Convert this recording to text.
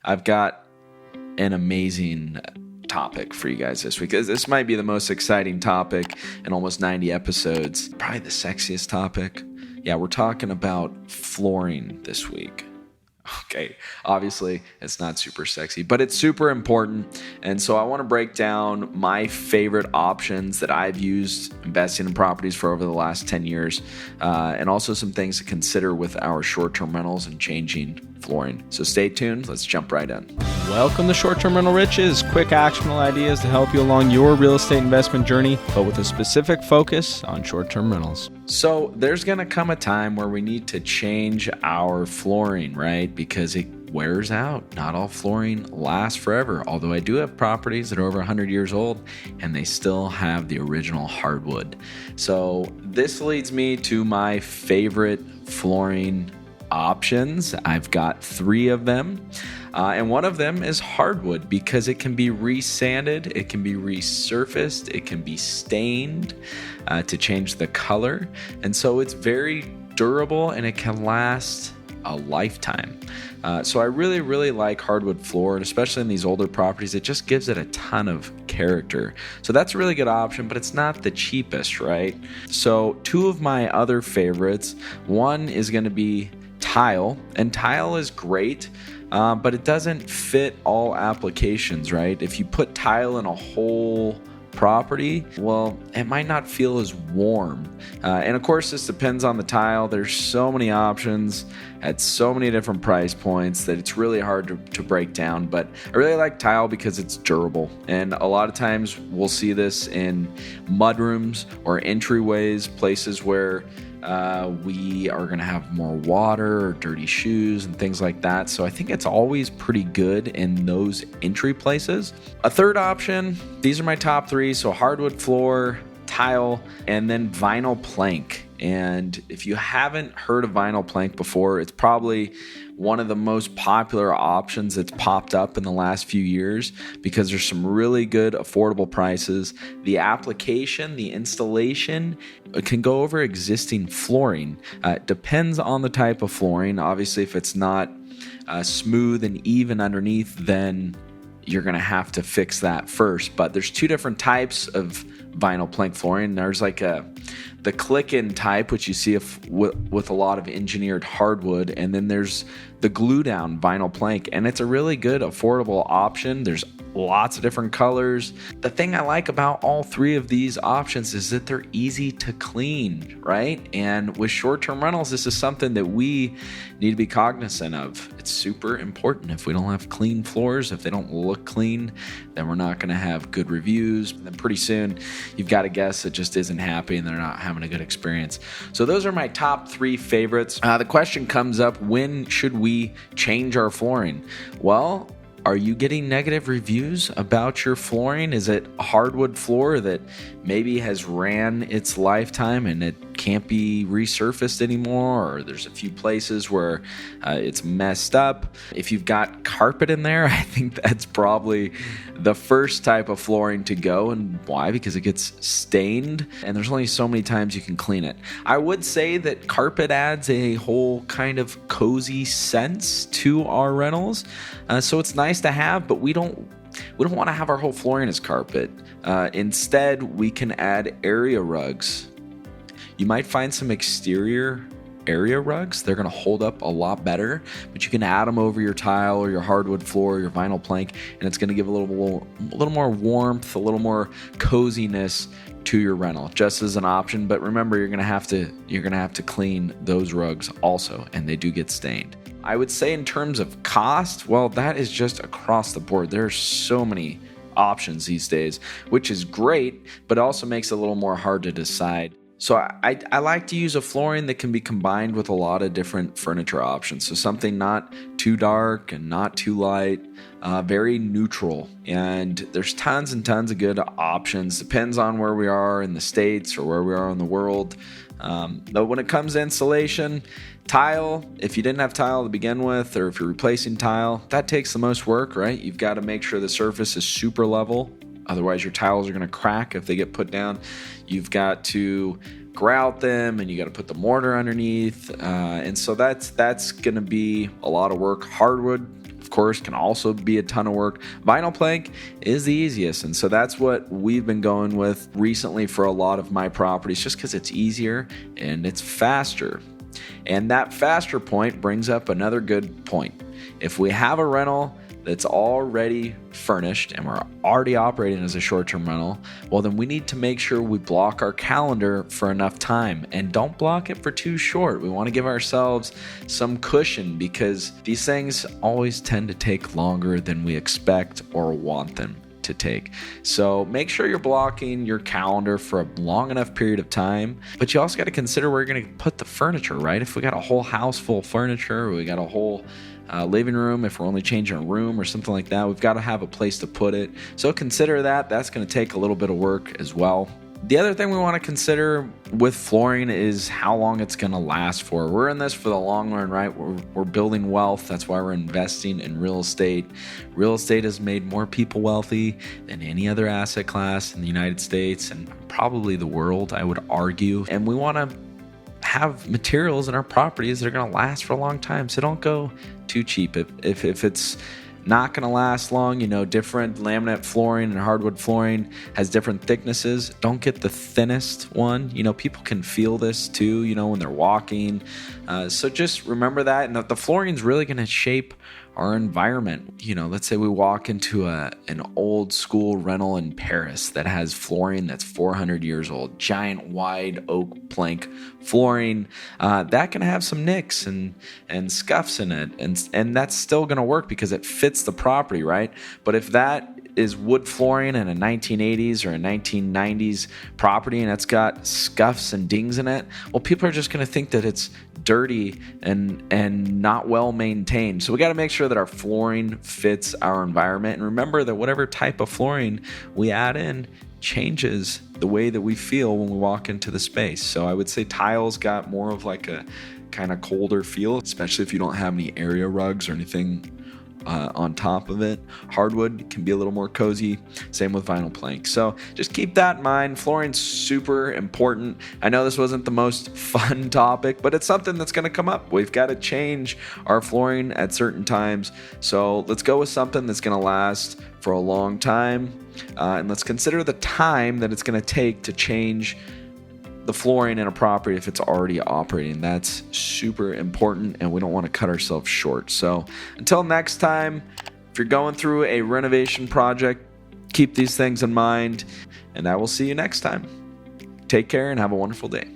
I've got an amazing topic for you guys this week. This might be the most exciting topic in almost 90 episodes. Probably the sexiest topic. Yeah, we're talking about flooring this week. Okay, obviously it's not super sexy, but it's super important. And so I want to break down my favorite options that I've used investing in properties for over the last 10 years, and also some things to consider with our short-term rentals and changing flooring. So stay tuned. Let's jump right in. Welcome to Short-Term Rental Riches, quick actionable ideas to help you along your real estate investment journey, but with a specific focus on short-term rentals. So there's going to come a time where we need to change our flooring, right? Because it wears out. Not all flooring lasts forever. Although I do have properties that are over 100 years old and they still have the original hardwood. So this leads me to my favorite flooring options. I've got 3 of them. And one of them is hardwood because it can be resanded, it can be resurfaced, it can be stained to change the color. And so it's very durable and it can last a lifetime. So I really like hardwood floor, and especially in these older properties, it just gives it a ton of character. So that's a really good option, but it's not the cheapest, right? So 2 of my other favorites, one is going to be tile, and tile is great. But it doesn't fit all applications, right? If you put tile in a whole property, well, it might not feel as warm. And of course, this depends on the tile. There's so many options at so many different price points that it's really hard to break down. But I really like tile because it's durable. And a lot of times we'll see this in mudrooms or entryways, places where we are going to have more water or dirty shoes and things like that. So I think it's always pretty good in those entry places. A third option, these are my top 3. So hardwood floor, tile, and then vinyl plank. And if you haven't heard of vinyl plank before, it's probably one of the most popular options that's popped up in the last few years because there's some really good affordable prices. The application, the installation, it can go over existing flooring. Depends on the type of flooring. Obviously, if it's not smooth and even underneath, then you're going to have to fix that first. But there's 2 different types of vinyl plank flooring. There's like the click-in type, which you see with a lot of engineered hardwood, and then there's the glue-down vinyl plank, and it's a really good affordable option. There's lots of different colors. The thing I like about all 3 of these options is that they're easy to clean, right? And with short-term rentals, this is something that we need to be cognizant of. It's super important. If we don't have clean floors, if they don't look clean, then we're not going to have good reviews. And then pretty soon, you've got a guest that just isn't happy and they're not having a good experience. So those are my top 3 favorites. The question comes up, when should we change our flooring? Well, are you getting negative reviews about your flooring? Is it a hardwood floor that maybe has ran its lifetime and it can't be resurfaced anymore? Or there's a few places where it's messed up. If you've got carpet in there, I think that's probably the first type of flooring to go. And why? Because it gets stained and there's only so many times you can clean it. I would say that carpet adds a whole kind of cozy sense to our rentals. So it's nice to have, but we don't want to have our whole flooring as carpet. Instead, we can add area rugs. You might find some exterior area rugs. They're going to hold up a lot better, but you can add them over your tile or your hardwood floor or your vinyl plank, and it's going to give a little more warmth, a little more coziness to your rental, just as an option. But remember, you're going to have to clean those rugs also, and they do get stained. I would say in terms of cost, well, that is just across the board. There are so many options these days, which is great, but also makes it a little more hard to decide. So I like to use a flooring that can be combined with a lot of different furniture options. So something not too dark and not too light, very neutral. And there's tons and tons of good options. Depends on where we are in the States or where we are in the world. Though when it comes to insulation, tile, if you didn't have tile to begin with, or if you're replacing tile, that takes the most work, right? You've got to make sure the surface is super level. Otherwise, your tiles are going to crack if they get put down. You've got to grout them, and you got to put the mortar underneath. And so that's going to be a lot of work. Hardwood, of course, can also be a ton of work. Vinyl plank is the easiest, and so that's what we've been going with recently for a lot of my properties, just because it's easier and it's faster. And that faster point brings up another good point. If we have a rental that's already furnished and we're already operating as a short-term rental, well, then we need to make sure we block our calendar for enough time, and don't block it for too short. We want to give ourselves some cushion, because these things always tend to take longer than we expect or want them to take. So make sure you're blocking your calendar for a long enough period of time, but you also got to consider where you're going to put the furniture, right? If we got a whole house full of furniture, or we got a whole living room, if we're only changing a room or something like that, we've got to have a place to put it. So consider that. That's going to take a little bit of work as well. The other thing we want to consider with flooring is how long it's going to last for. We're in this for the long run, right? We're building wealth. That's why we're investing in real estate. Real estate has made more people wealthy than any other asset class in the United States and probably the world, I would argue. And we want to have materials in our properties that are going to last for a long time. So don't go too cheap. If it's not going to last long, different laminate flooring and hardwood flooring has different thicknesses. Don't get the thinnest one. People can feel this too, when they're walking. So just remember that. And the flooring is really going to shape our environment. Let's say we walk into an old school rental in Paris that has flooring that's 400 years old, giant wide oak plank flooring. That can have some nicks and scuffs in it, and that's still going to work because it fits the property, right? But if that is wood flooring in a 1980s or a 1990s property and it's got scuffs and dings in it, well, people are just going to think that it's dirty and not well maintained. So we got to make sure that our flooring fits our environment. And remember that whatever type of flooring we add in changes the way that we feel when we walk into the space. So I would say tiles got more of like a kind of colder feel, especially if you don't have any area rugs or anything on top of it. Hardwood can be a little more cozy. Same with vinyl plank. So just keep that in mind. Flooring's super important. I know this wasn't the most fun topic, but it's something that's going to come up. We've got to change our flooring at certain times. So let's go with something that's going to last for a long time. And let's consider the time that it's going to take to change the flooring in a property if it's already operating. That's super important, and we don't want to cut ourselves short. So until next time, if you're going through a renovation project, keep these things in mind, and I will see you next time. Take care and have a wonderful day.